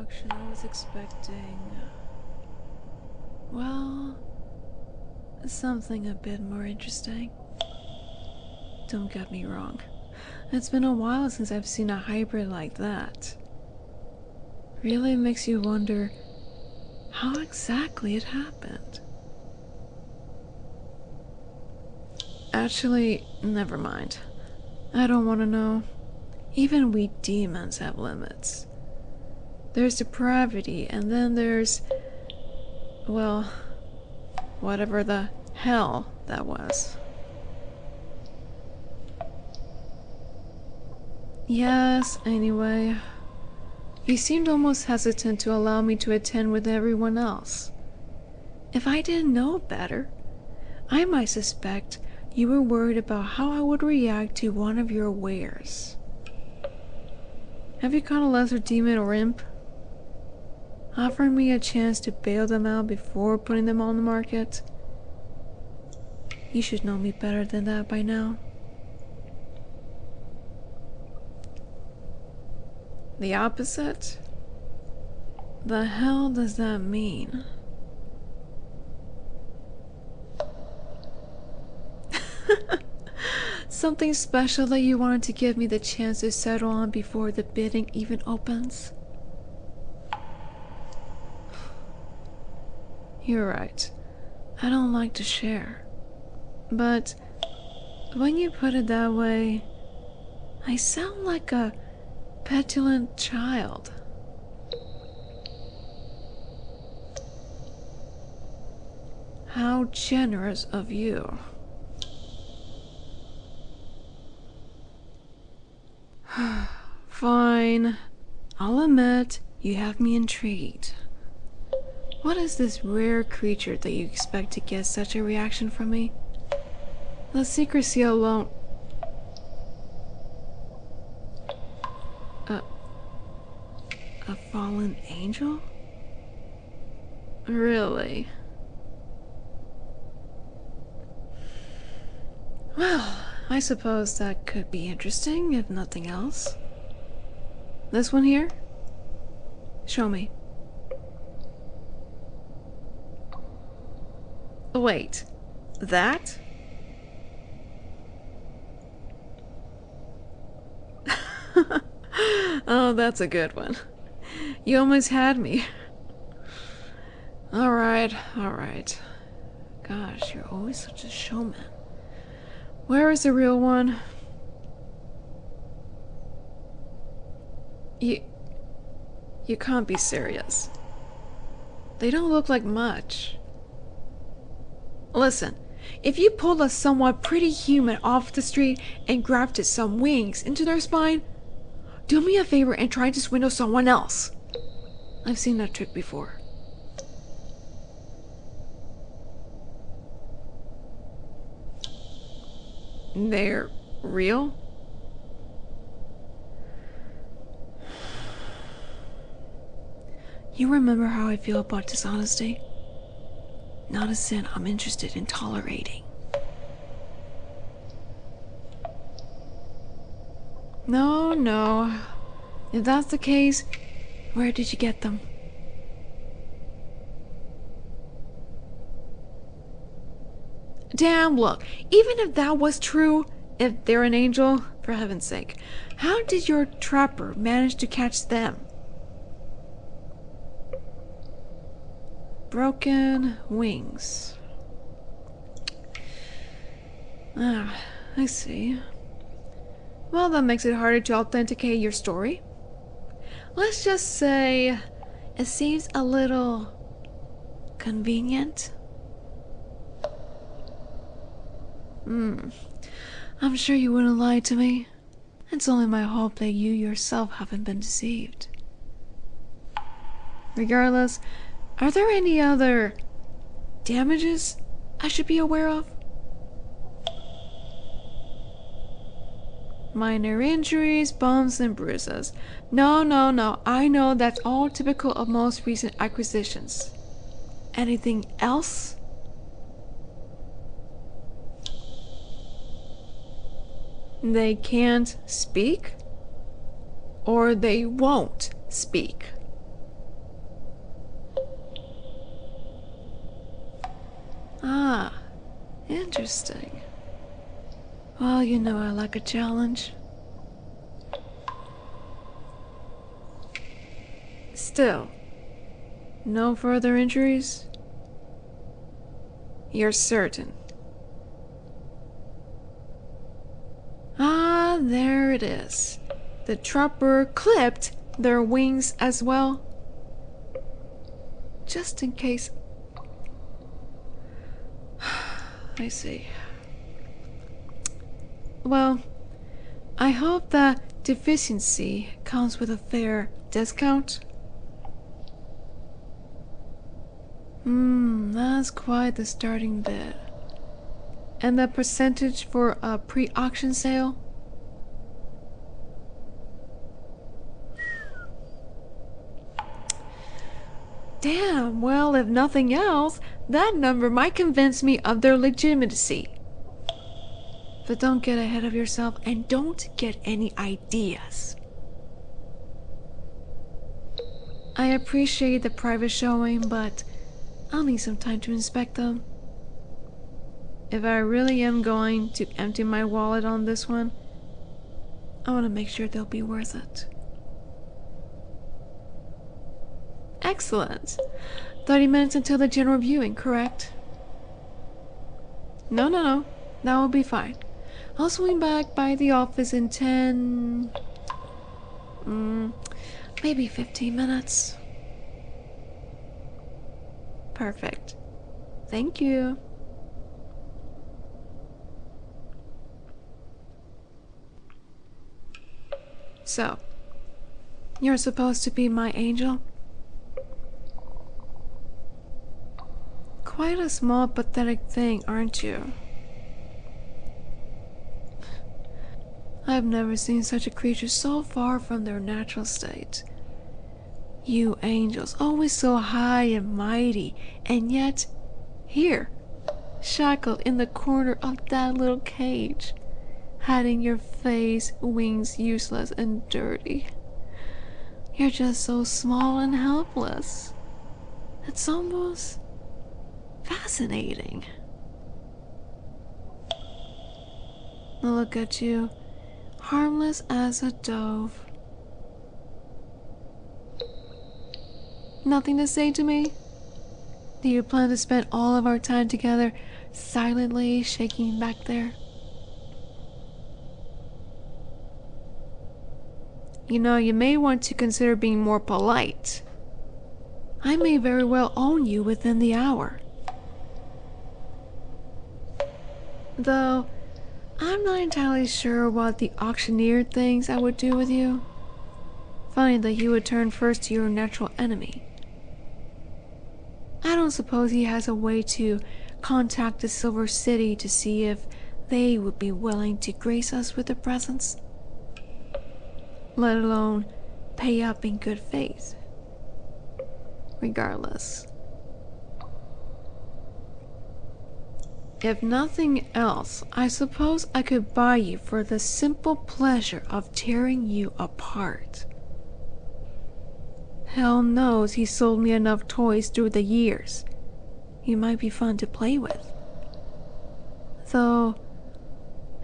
introduction. I was expecting... well, something a bit more interesting. Don't get me wrong. It's been a while since I've seen a hybrid like that. Really makes you wonder how exactly it happened. Actually, never mind. I don't want to know. Even we demons have limits. There's depravity, and then there's... well, whatever the hell that was. Yes, anyway. You seemed almost hesitant to allow me to attend with everyone else. If I didn't know better, I might suspect you were worried about how I would react to one of your wares. Have you caught a lesser demon or imp? Offering me a chance to bail them out before putting them on the market? You should know me better than that by now. The opposite? The hell does that mean? Something special that you wanted to give me the chance to settle on before the bidding even opens? You're right. I don't like to share. But when you put it that way, I sound like a petulant child. How generous of you. Fine. I'll admit you have me intrigued. What is this rare creature that you expect to get such a reaction from me? The secrecy alone... A fallen angel? Really? Well, I suppose that could be interesting, if nothing else. This one here? Show me. Wait, that? Oh, that's a good one. You almost had me. Alright, alright. Gosh, you're always such a showman. Where is the real one? You can't be serious. They don't look like much. Listen, if you pulled a somewhat pretty human off the street and grafted some wings into their spine, do me a favor and try to swindle someone else. I've seen that trick before. They're real? You remember how I feel about dishonesty? Not a sin I'm interested in tolerating. No, no. If that's the case, where did you get them? Damn, look, even if that was true, if they're an angel, for heaven's sake, how did your trapper manage to catch them? Broken wings. Ah, I see. Well, that makes it harder to authenticate your story. Let's just say it seems a little convenient. I'm sure you wouldn't lie to me. It's only my hope that you yourself haven't been deceived. Regardless, are there any other damages I should be aware of? Minor injuries, bumps, and bruises. No, no, no. I know that's all typical of most recent acquisitions. Anything else? They can't speak? Or they won't speak? Interesting. Well, you know I like a challenge. Still, no further injuries? You're certain? Ah, there it is. The trapper clipped their wings as well. Just in case. I see. Well, I hope that deficiency comes with a fair discount. That's quite the starting bid. And the percentage for a pre-auction sale? Damn, well, if nothing else, that number might convince me of their legitimacy. But don't get ahead of yourself and don't get any ideas. I appreciate the private showing, but I'll need some time to inspect them. If I really am going to empty my wallet on this one, I want to make sure they'll be worth it. Excellent. 30 minutes until the general viewing, correct? No. That will be fine. I'll swing back by the office in 10... maybe 15 minutes. Perfect. Thank you. So, you're supposed to be my angel? Quite a small, pathetic thing, aren't you? I've never seen such a creature so far from their natural state. You angels, always so high and mighty, and yet, here, shackled in the corner of that little cage, hiding your face, wings useless and dirty. You're just so small and helpless. It's almost fascinating. Look at you, harmless as a dove. Nothing to say to me? Do you plan to spend all of our time together silently shaking back there? You know, you may want to consider being more polite. I may very well own you within the hour. Though, I'm not entirely sure what the auctioneer thinks I would do with you. Funny that he would turn first to your natural enemy. I don't suppose he has a way to contact the Silver City to see if they would be willing to grace us with their presence, let alone pay up in good faith. Regardless, if nothing else, I suppose I could buy you for the simple pleasure of tearing you apart. Hell knows he sold me enough toys through the years. You might be fun to play with. Though,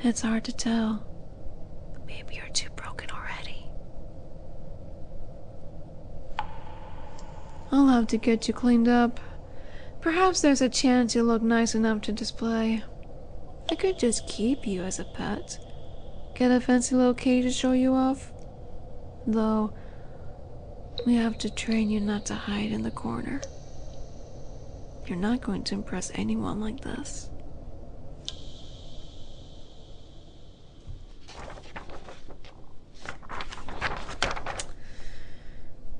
it's hard to tell. Maybe you're too broken already. I'll have to get you cleaned up. Perhaps there's a chance you look nice enough to display. I could just keep you as a pet. Get a fancy little cage to show you off. Though, we have to train you not to hide in the corner. You're not going to impress anyone like this.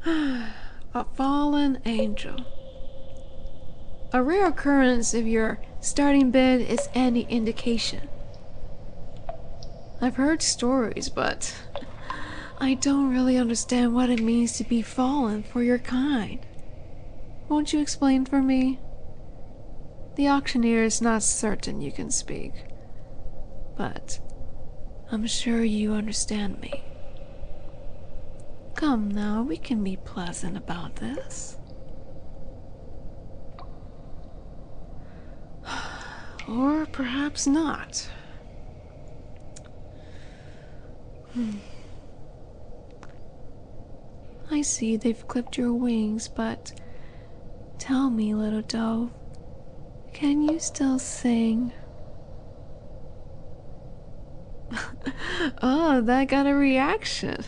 A fallen angel. A rare occurrence if your starting bid is any indication. I've heard stories, but I don't really understand what it means to be fallen for your kind. Won't you explain for me? The auctioneer is not certain you can speak, but I'm sure you understand me. Come now, we can be pleasant about this. Or perhaps not. I see they've clipped your wings, but tell me, little dove, can you still sing? Oh, that got a reaction.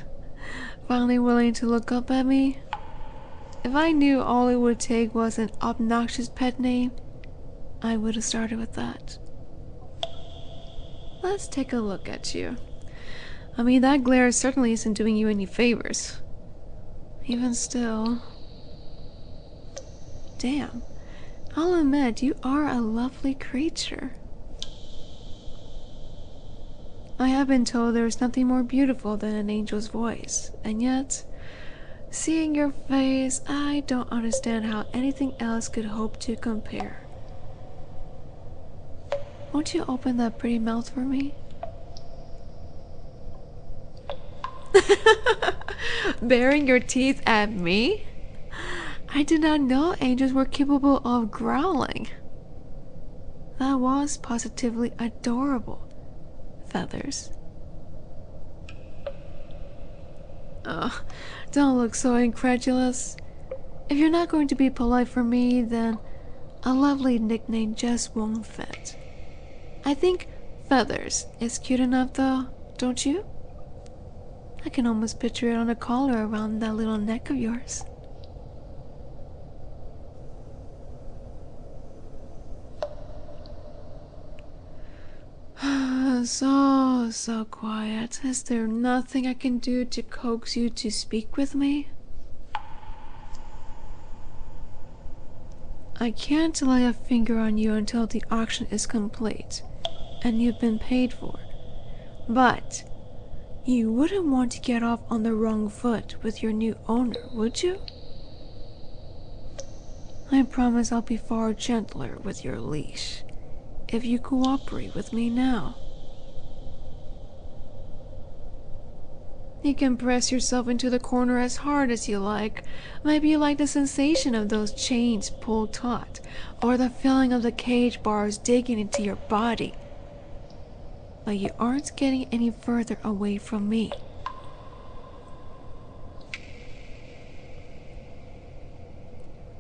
Finally willing to look up at me? If I knew all it would take was an obnoxious pet name, I would have started with that. Let's take a look at you. I mean, that glare certainly isn't doing you any favors. Even still... Damn. I'll admit, you are a lovely creature. I have been told there is nothing more beautiful than an angel's voice, and yet, seeing your face, I don't understand how anything else could hope to compare. Won't you open that pretty mouth for me? Baring your teeth at me? I did not know angels were capable of growling. That was positively adorable. Feathers. Oh, don't look so incredulous. If you're not going to be polite for me, then a lovely nickname just won't fit. I think Feathers is cute enough though, don't you? I can almost picture it on a collar around that little neck of yours. So quiet. Is there nothing I can do to coax you to speak with me? I can't lay a finger on you until the auction is complete and you've been paid for. But you wouldn't want to get off on the wrong foot with your new owner, would you? I promise I'll be far gentler with your leash if you cooperate with me now. You can press yourself into the corner as hard as you like. Maybe you like the sensation of those chains pulled taut, or the feeling of the cage bars digging into your body. But you aren't getting any further away from me.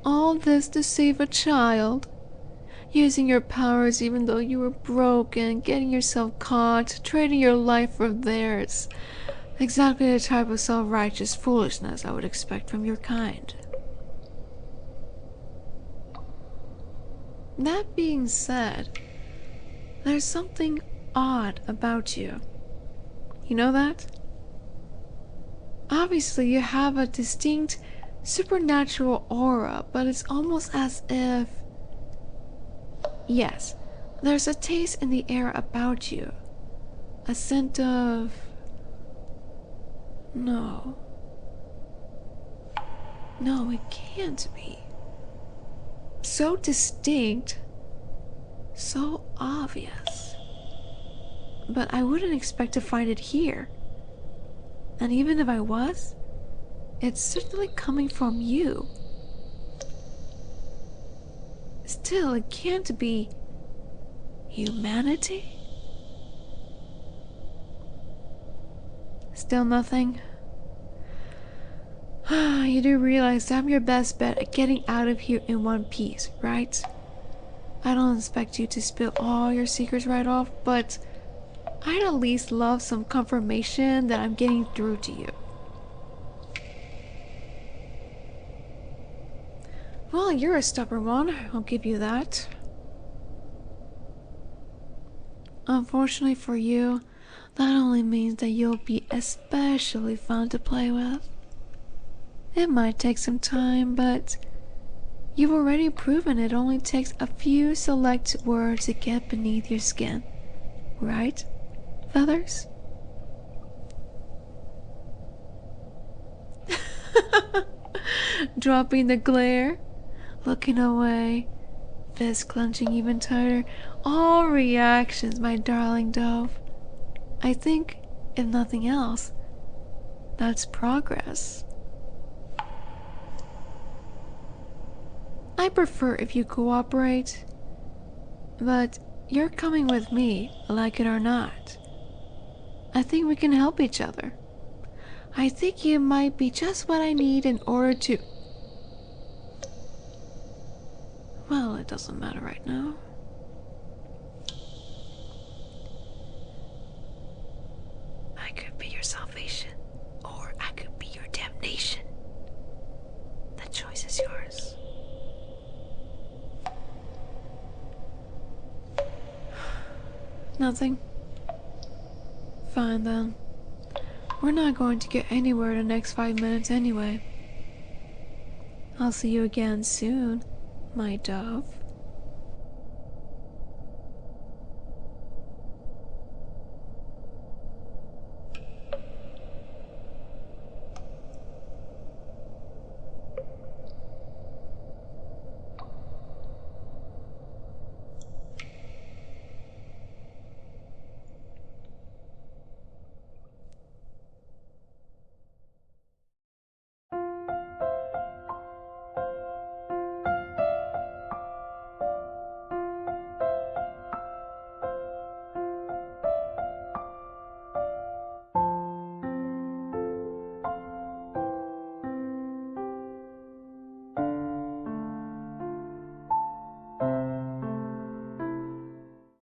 All this to save a child? Using your powers even though you were broken, getting yourself caught, trading your life for theirs. Exactly the type of self-righteous foolishness I would expect from your kind. That being said, there's something odd about you. You know that? Obviously, you have a distinct supernatural aura, but it's almost as if... Yes, there's a taste in the air about you. A scent of... No, it can't be. So distinct, so obvious. But I wouldn't expect to find it here. And even if I was, it's certainly coming from you. Still, it can't be humanity? Still nothing? You do realize I'm your best bet at getting out of here in one piece, right? I don't expect you to spill all your secrets right off, but I'd at least love some confirmation that I'm getting through to you. Well, you're a stubborn one, I'll give you that. Unfortunately for you, that only means that you'll be especially fun to play with. It might take some time, but you've already proven it only takes a few select words to get beneath your skin. Right, Feathers? Dropping the glare, looking away, fist clenching even tighter. All reactions, my darling dove. I think, if nothing else, that's progress. I prefer if you cooperate, but You're coming with me, like it or not. I think we can help each other. I think you might be just what I need in order to... Well, it doesn't matter right now. I could be your salvation, or I could be your damnation. The choice is yours. Nothing? Fine then. We're not going to get anywhere in the next 5 minutes anyway. I'll see you again soon, my dove.